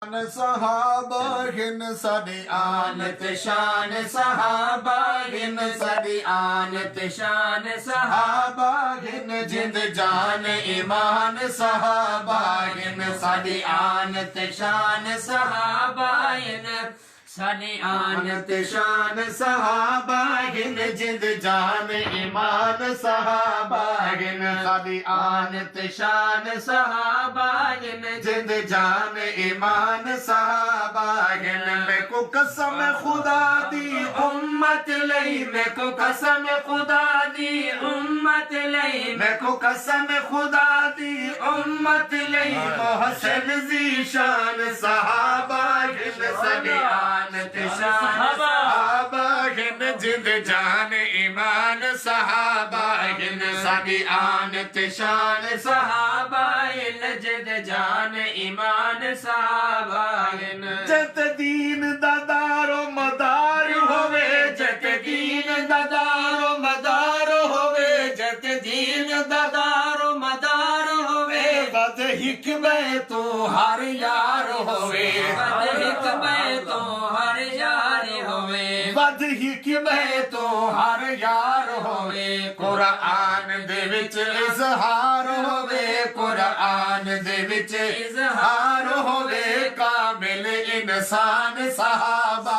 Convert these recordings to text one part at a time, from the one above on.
सहाबा हिन साडी आनत शान सहाबा हिन साडी आनत शान सहाबा हिन जिंद जान ईमान सहाबा हिन साडी आनत शान सहाबा हिन साडी आनत शान सहाबा हिन जिंद जान ईमान सहाबा हिन साडी आनत शान सहाबा हिन जिंद जान ईमान सहाबा हिन मैं को कसम खुदा दी उम्मत लई मैं को कसम खुदा दी उम्मत लई मैं को कसम खुदा दी उम्मत लई मोहसिन ज़ीशान सहाबा हिन साडी आनत सहाबा हिन जिंद जान ईमान सहाबा हिन साडी आनत शान सहाबा हिन जिंद जान ईमान सहाबा हिन जत दीन दा दारो मदार होवे जत दीन दा दारो मदार होवे जत दीन दा दारो मदार होवे बद हिकमे तो हर यार होवे बद हिकमे तो हर यार होवे बद हिकमे तो हर यार होवे कुरान दे विच इज़हार होवे कुरान दे विच इज़हार होवे कामिल इंसान सहाबा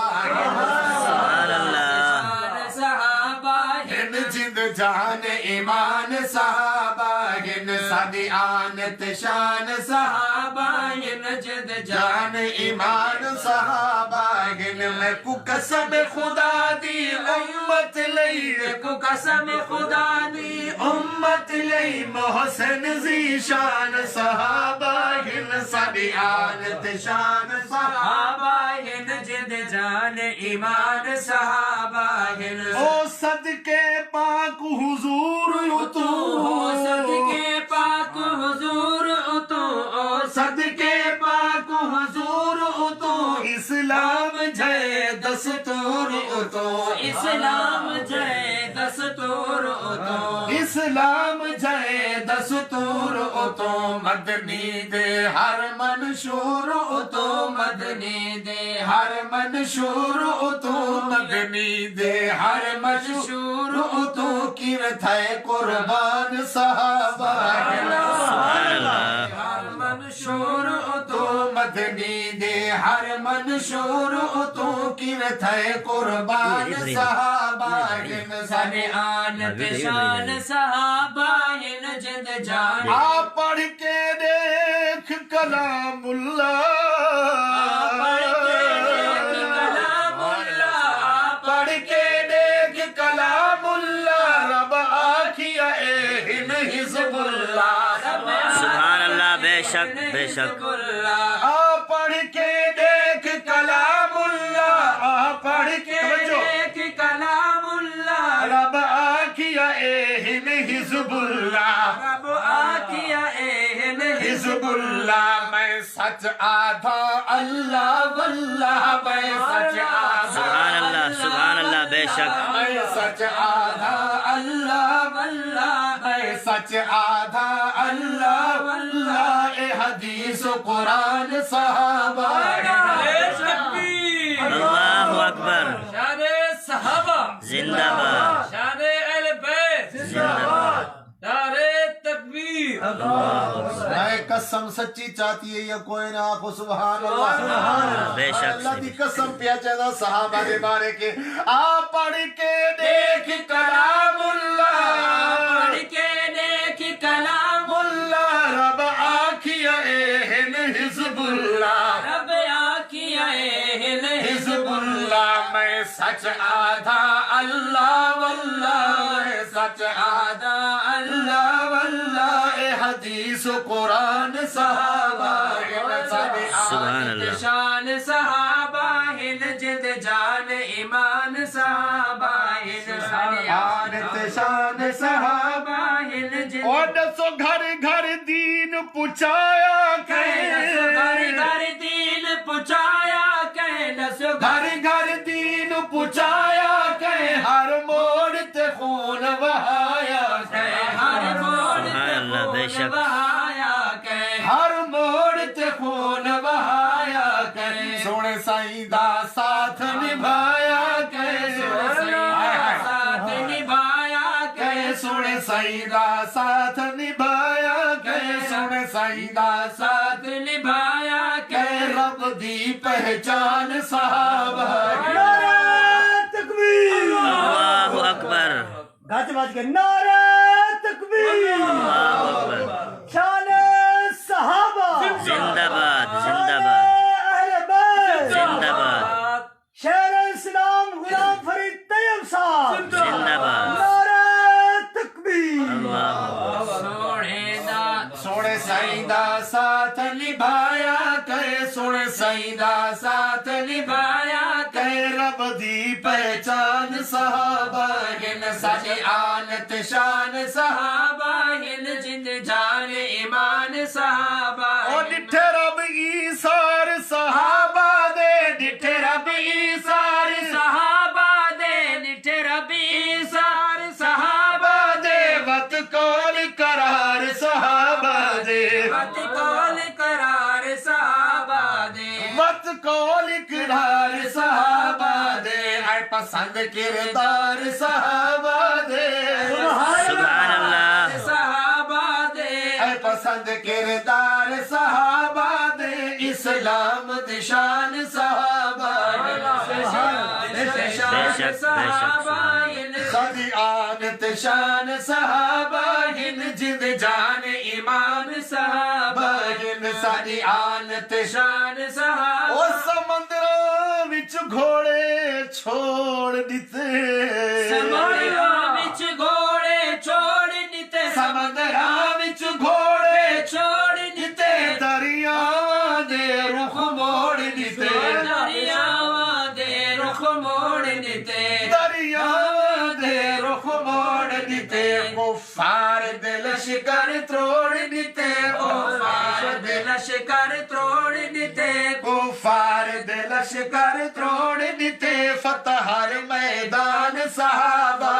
हिन जिंद जान ईमान सहाबा हिन साडी आनत शान सहाबा हिन जिंद जान ईमान सहाबा हिन मैं को कसम खुदा दी उम्मत लई को कसम खुदा दी उम्मत लई मोहसिन ज़ीशान सहाबा हिन साडी आनत शान सहाबा हिन जिंद जान ईमान सहाबा हिन ओ सदके पाक हुजूर उतू ओ सदके पाक हुजूर उतू ओ सदके पाक हुजूर उतू इस्लाम जय दस्तूर उतू इस्लाम जय दस्तूर उतू इस्लाम जय दस्तूर उतू मदनी दे हर मंशूर उतू मदनी दे हर मंशूर उतू मदनी दे हर मंशूर उतू किव थे कुर्बान सहाबा हर मंशूर उतू मदनी दे हर मंशूर उतू किव थे कुर्बान सहाबा हिन साडी आनत शान सहाबा हिन जिंद जान आ पढ़ के देख कलामुल्लाह पढ़ के देख कलामुल्लाह रब आखिया हिन हिज़्बुल्लाह सुभान अल्लाह बेशक बेशक आ पढ़ के देख कलामुल्लाह आ पढ़ के देख कलामुल्लाह रब आखिया हिन हिज़्बुल्लाह रब आखिया हिन हिज़्बुल्लाह मैं सच आधा अल्लाह वल्लाह मैं सच आधा सुभान अल्लाह बेशक मैं सच आधा अल्लाह वल्लाह मैं सच आधा अल्लाह वल्लाह ए हदीस कुरान सहाबा अल्लाहु अकबर शाने सहाबा जिंदाबाद शाने अहले बैत जिंदाबाद नारे तकबीर मैं कसम सच्ची चाहती है ये कोई ना आखो सुभान अल्लाह बेशक अल्लाह दी कसम पिया चला सहाबा दे बारे के आ पढ़ के देख कलामुल्लाह पढ़ के देख कलामुल्लाह रब आखिया हिन हिज़्बुल्लाह रब आखिया हिन हिज़्बुल्लाह मैं सच आधा अल्लाह वल्लाह मैं सच आधा अल्लाह वल्लाह ए हदीस कुरान सहाबा हिन साडी सुभान अल्लाह शान सहाबा हिन जिंद जान ईमान सहाबा हिन साडी आनत शान सहाबा हिन जिंद और दसो घर घर दीन पुचाया घर घर दीन पुचाया कह घर घर दीन पुचाया कह हर मोड़ ते खून बहाया हर मोड़ सुभान अल्लाह बेशक बहाया कह हर मोड़ ते खून बहाया सोने साईं दा साथ निभाया कै साथ निभाया कै सोने साईं दा साथ निभाया कै सोने साईं दा साथ निभाया कै रब दी पहचान सहाबा नारा तकबीर अल्लाहु अकबर गज बज के नारा तकबीर अल्लाहु अकबर शान सहाबा जिंदाबाद शान जिंदाबाद अहले बैत जिंदाबाद शेर इस्लाम गुलाम फरीद तैयब साहब जिंदाबाद नारा तकबीर सोने साईं दा साथ निभाया कै सोने साईं दा साथ निभाया कै रब दी पहचान सहाबा हिन साडी आनत शान सहाबा हिन जिंद जान ईमान सहाबा ओ डिठे रब ईसार सहाबा दे डिठे रब ईसार सहाबा दे निठे रबी सार सहाबा दे वत कोल करार सहाबा दे वत कोल करार सहाबा दे वत कोल करार सहाबा दे ऐ पसंद किरदार सहाबा दे सुभान अल्लाह सहाबा दे ऐ पसंद किरदार सहाबा दे इस्लाम दिशान सहाबा बेशक सहाबा हिन साडी आनत शान सहाबा हिन जिंद जान ईमान सहाबा हिन साडी आनत शान सहाबा ओ समंदरां विच घोड़े छोड़ दिते समंदरां विच घोड़े छोड़ दिते समंदरां विच घोड़े छोड़ दिते दरियावां दे रुख मोड़ दिते दरियावां दे रुख मोड़ दिते दरियावां दे रुख मोड़ दिते कुफार दे लश्कर तोड़ दिते कुफार दे लश्कर तोड़ दिते कुफार दे लश्कर तोड़ दिते फतहर मैदान सहाबा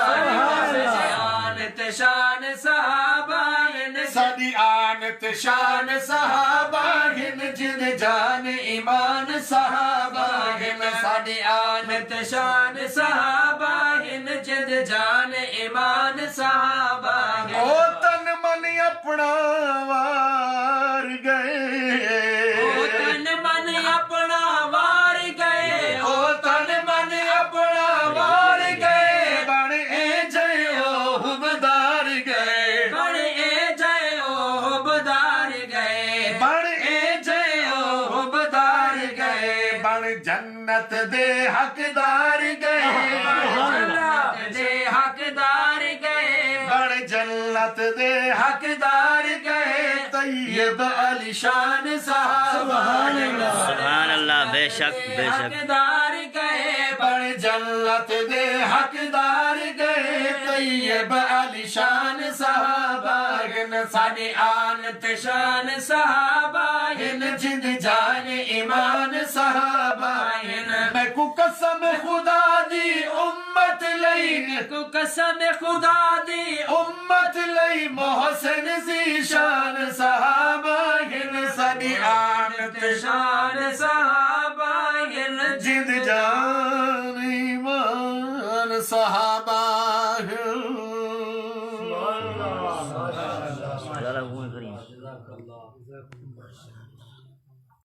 आनत शान सहाबा हिन साडी आनत शान सहाबा हिन जिन जान ईमान सहाबा हिन साडी आनत शान सहाबा हिन जिंद जान ईमान सहाबा ओ तन मन अपना वार गए ओ तन मन अपना वार गए ओ तन मन अपना वार गए बन ए जय ओ हुबदार गए बड़े ए जय ओ हुबदार गए बन ए जय ओ हुबदार गए बन जन्नत दे हकदार गए जन्नत दे हकदार गए बन जन्नत दे हकदार गए तैयब अलीशान सहाबा सुभान अल्लाह बेशक बेशक हकदार गए बन जन्नत दे हकदार गए तैयब अलीशान सहाबा हिन साडी आनत शान सहाबा हिन जिंद जान ईमान सहाबा हिन मैं को कसम खुदा दी उम्मत लई को कसम खुदा दी उम्मत लई मोहसिन ज़ीशान सहाबा हिन साडी आनत शान सहाबा हिन जिंद जान